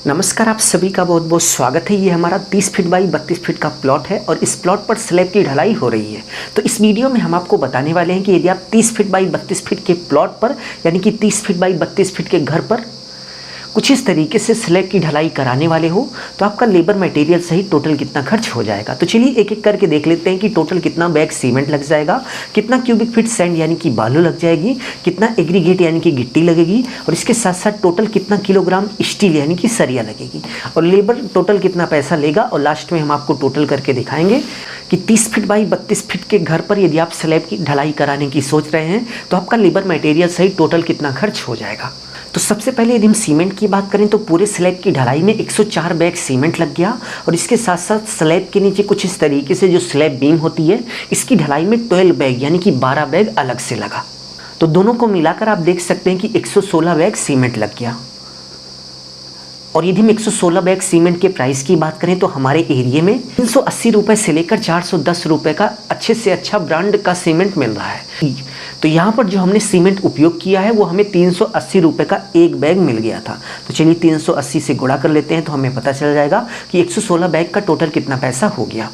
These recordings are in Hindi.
नमस्कार, आप सभी का बहुत बहुत स्वागत है। ये हमारा 30 फीट बाई 32 फीट का प्लॉट है और इस प्लॉट पर स्लैब की ढलाई हो रही है। तो इस वीडियो में हम आपको बताने वाले हैं कि यदि आप 30 फीट बाई 32 फीट के प्लॉट पर यानी कि 30 फीट बाई 32 फीट के घर पर कुछ इस तरीके से स्लैब की ढलाई कराने वाले हो तो आपका लेबर मटेरियल सहित टोटल कितना खर्च हो जाएगा। तो चलिए एक एक करके देख लेते हैं कि टोटल कितना बैग सीमेंट लग जाएगा, कितना क्यूबिक फीट सैंड यानी कि बालू लग जाएगी, कितना एग्रीगेट यानी कि गिट्टी लगेगी और इसके साथ साथ टोटल कितना किलोग्राम स्टील यानी कि सरिया लगेगी और लेबर टोटल कितना पैसा लेगा। और लास्ट में हम आपको टोटल करके दिखाएंगे कि 30 फीट बाई 32 फीट के घर पर यदि आप स्लैब की ढलाई कराने की सोच रहे हैं तो आपका लेबर मटेरियल सहित टोटल कितना खर्च हो जाएगा। तो सबसे पहले यदि हम सीमेंट की बात करें तो पूरे स्लैब की ढलाई में 104 बैग सीमेंट लग गया और इसके साथ साथ स्लैब के नीचे कुछ इस तरीके से जो स्लैब बीम होती है इसकी ढलाई में 12 बैग यानी कि 12 बैग अलग से लगा। तो दोनों को मिलाकर आप देख सकते हैं कि 116 बैग सीमेंट लग गया। और यदि हम 116 बैग सीमेंट के प्राइस की बात करें तो हमारे एरिया में 380 रुपये से लेकर 410 रुपये का अच्छे से अच्छा ब्रांड का सीमेंट मिल रहा है। तो यहाँ पर जो हमने सीमेंट उपयोग किया है वो हमें 380 रुपये का एक बैग मिल गया था। तो चलिए 380 से गुणा कर लेते हैं तो हमें पता चल जाएगा कि 116 बैग का टोटल कितना पैसा हो गया।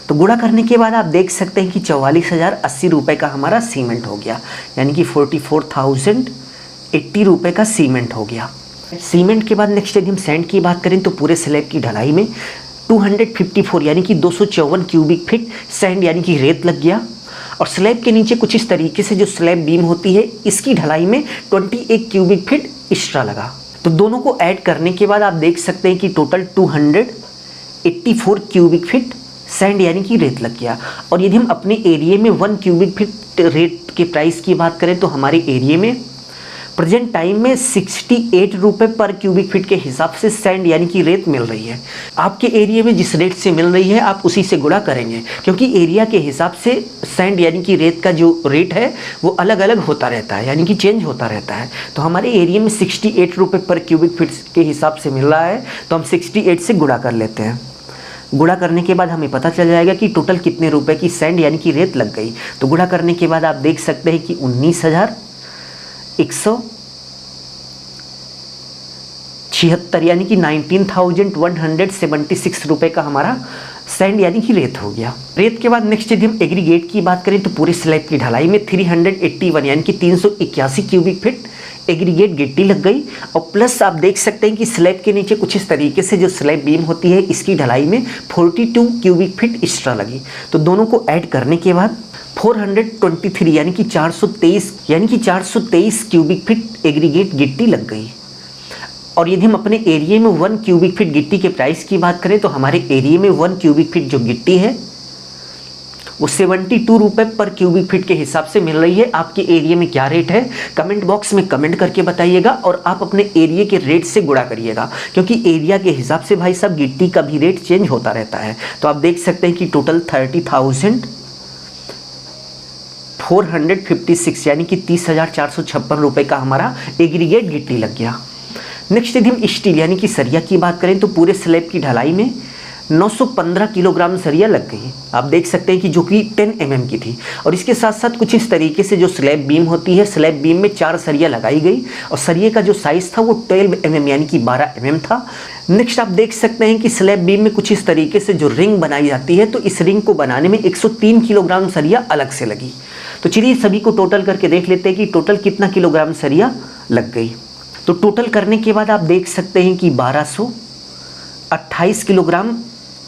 तो गुणा करने के बाद आप देख सकते हैं कि 44,080 रुपये का हमारा सीमेंट हो गया यानी कि 44,080 रुपये का सीमेंट हो गया। सीमेंट के बाद नेक्स्ट यदि हम सैंड की बात करें तो पूरे स्लैब की ढलाई में 254 यानी कि 254 क्यूबिक फीट सैंड यानी कि रेत लग गया। और स्लैब के नीचे कुछ इस तरीके से जो स्लैब बीम होती है इसकी ढलाई में 21 क्यूबिक फीट एक्स्ट्रा लगा। तो दोनों को ऐड करने के बाद आप देख सकते हैं कि टोटल 284 क्यूबिक फीट सैंड यानी कि रेत लग गया। और यदि हम अपने एरिया में 1 क्यूबिक फीट रेत के प्राइस की बात करें तो हमारे एरिया में प्रेजेंट टाइम में 68 रुपये पर क्यूबिक फीट के हिसाब से सैंड यानी कि रेत मिल रही है। आपके एरिया में जिस रेट से मिल रही है आप उसी से गुणा करेंगे क्योंकि एरिया के हिसाब से सैंड यानी कि रेत का जो रेट है वो अलग अलग होता रहता है यानी कि चेंज होता रहता है। तो हमारे एरिया में 68 रुपये पर क्यूबिक फीट के हिसाब से मिल रहा है तो हम 68 से गुणा कर लेते हैं। गुणा करने के बाद हमें पता चल जाएगा कि टोटल कितने रुपए की सैंड यानी कि रेत लग गई। तो गुणा करने के बाद आप देख सकते हैं कि 19,176 यानी कि 19,176 रुपये का हमारा सैंड यानी कि रेत हो गया। रेत के बाद नेक्स्ट यदि हम एग्रीगेट की बात करें तो पूरे स्लैब की ढलाई में 381 यानी कि 381 क्यूबिक फीट एग्रीगेट गिट्टी लग गई। और प्लस आप देख सकते हैं कि स्लैब के नीचे कुछ इस तरीके से जो स्लैब बीम होती है इसकी ढलाई में 42 क्यूबिक फीट एक्स्ट्रा लगी। तो दोनों को ऐड करने के बाद 423 यानी कि 423 क्यूबिक फीट एग्रीगेट गिट्टी लग गई। और यदि हम अपने एरिया में 1 क्यूबिक फीट गिट्टी के प्राइस की बात करें तो हमारे एरिया में 1 क्यूबिक फीट जो गिट्टी है वो 72 रुपये पर क्यूबिक फीट के हिसाब से मिल रही है। आपके एरिया में क्या रेट है कमेंट बॉक्स में कमेंट करके बताइएगा और आप अपने एरिया के रेट से गुणा करिएगा क्योंकि एरिया के हिसाब से भाई साहब गिट्टी का भी रेट चेंज होता रहता है। तो आप देख सकते हैं कि टोटल 30,456 यानी कि 30,456 रुपये का हमारा एग्रीगेट गिट्टी लग गया। नेक्स्ट यदि हम स्टील यानी कि सरिया की बात करें तो पूरे स्लैब की ढलाई में 915 किलोग्राम सरिया लग गई। आप देख सकते हैं कि जो कि 10 mm की थी और इसके साथ साथ कुछ इस तरीके से जो स्लैब बीम होती है स्लैब बीम में 4 सरिया लगाई गई और सरिये का जो साइज़ था वो 12 mm यानी कि 12 mm था। नेक्स्ट आप देख सकते हैं कि स्लैब बीम में कुछ इस तरीके से जो रिंग बनाई जाती है तो इस रिंग को बनाने में 103 किलोग्राम सरिया अलग से लगी। तो चलिए सभी को टोटल करके देख लेते हैं कि टोटल कितना किलोग्राम सरिया लग गई। तो टोटल करने के बाद आप देख सकते हैं कि 1228 किलोग्राम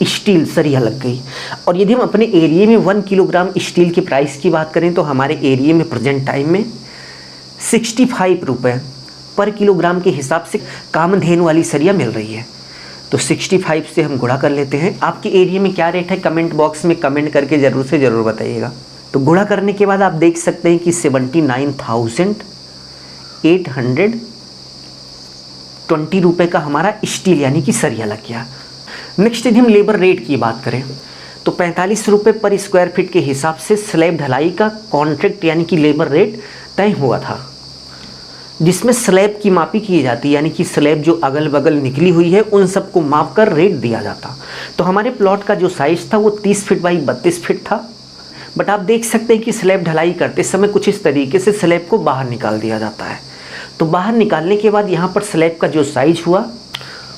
स्टील सरिया लग गई। और यदि हम अपने एरिया में 1 किलोग्राम स्टील के प्राइस की बात करें तो हमारे एरिया में प्रेजेंट टाइम में 65 रुपये पर किलोग्राम के हिसाब से कामधेनु वाली सरिया मिल रही है। तो 65 से हम गुणा कर लेते हैं। आपके एरिया में क्या रेट है कमेंट बॉक्स में कमेंट करके ज़रूर से ज़रूर बताइएगा। तो गुणा करने के बाद आप देख सकते हैं कि 79,820 रुपये का हमारा स्टील यानी कि सरिया लग गया। नेक्स्ट यदि हम लेबर रेट की बात करें तो 45 रुपये पर स्क्वायर फीट के हिसाब से स्लैब ढलाई का कॉन्ट्रैक्ट यानी कि लेबर रेट तय हुआ था जिसमें स्लैब की मापी की जाती है यानी कि स्लैब जो अगल बगल निकली हुई है उन सबको माप कर रेट दिया जाता। तो हमारे प्लॉट का जो साइज़ था वो 30 फीट बाई 32 फीट था। बट आप देख सकते हैं कि स्लैब ढलाई करते समय कुछ इस तरीके से स्लैब को बाहर निकाल दिया जाता है। तो बाहर निकालने के बाद यहाँ पर स्लैब का जो साइज हुआ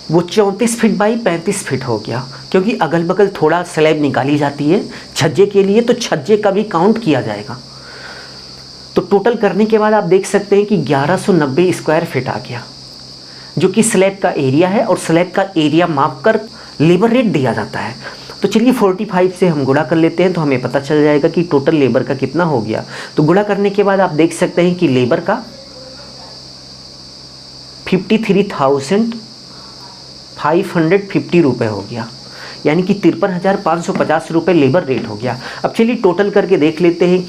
वो 34 फीट बाई 35 फीट हो गया, क्योंकि अगल बगल थोड़ा स्लैब निकाली जाती है छज्जे के लिए, तो छज्जे का भी काउंट किया जाएगा। तो टोटल करने के बाद आप देख सकते हैं कि 1190 स्क्वायर फीट आ गया, जो कि स्लैब का एरिया है, और स्लैब का एरिया माप कर लेबर रेट दिया जाता है। तो चलिए 45 से हम गुणा कर लेते हैं, तो हमें पता चल जाएगा कि टोटल लेबर का कितना हो गया। तो गुणा करने के बाद आप देख सकते हैं कि लेबर का 53,550 रुपये हो गया, यानी कि 53,550 रुपये लेबर रेट हो गया। अब चलिए टोटल करके देख लेते हैं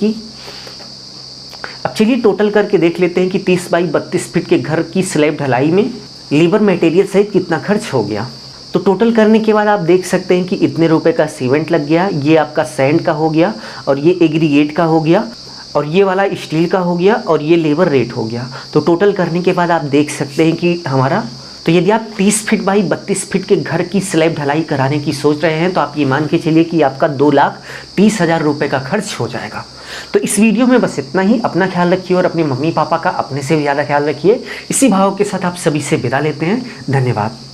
कि 30 बाई 32 फीट के घर की स्लैब ढलाई में लेबर मटेरियल सहित कितना खर्च हो गया। तो टोटल करने के बाद आप देख सकते हैं कि इतने रुपए का सीमेंट लग गया, ये आपका सैंड का हो गया, और ये एग्रीगेट का हो गया, और ये वाला स्टील का हो गया, और ये लेबर रेट हो गया। तो टोटल करने के बाद आप देख सकते हैं कि तो यदि आप 30 फीट बाई 32 फीट के घर की स्लैब ढलाई कराने की सोच रहे हैं, तो आप ये मान के चलिए कि आपका 2,30,000 रुपये का खर्च हो जाएगा। तो इस वीडियो में बस इतना ही। अपना ख्याल रखिए और अपने मम्मी पापा का अपने से भी ज़्यादा ख्याल रखिए। इसी भाव के साथ आप सभी से विदा लेते हैं। धन्यवाद।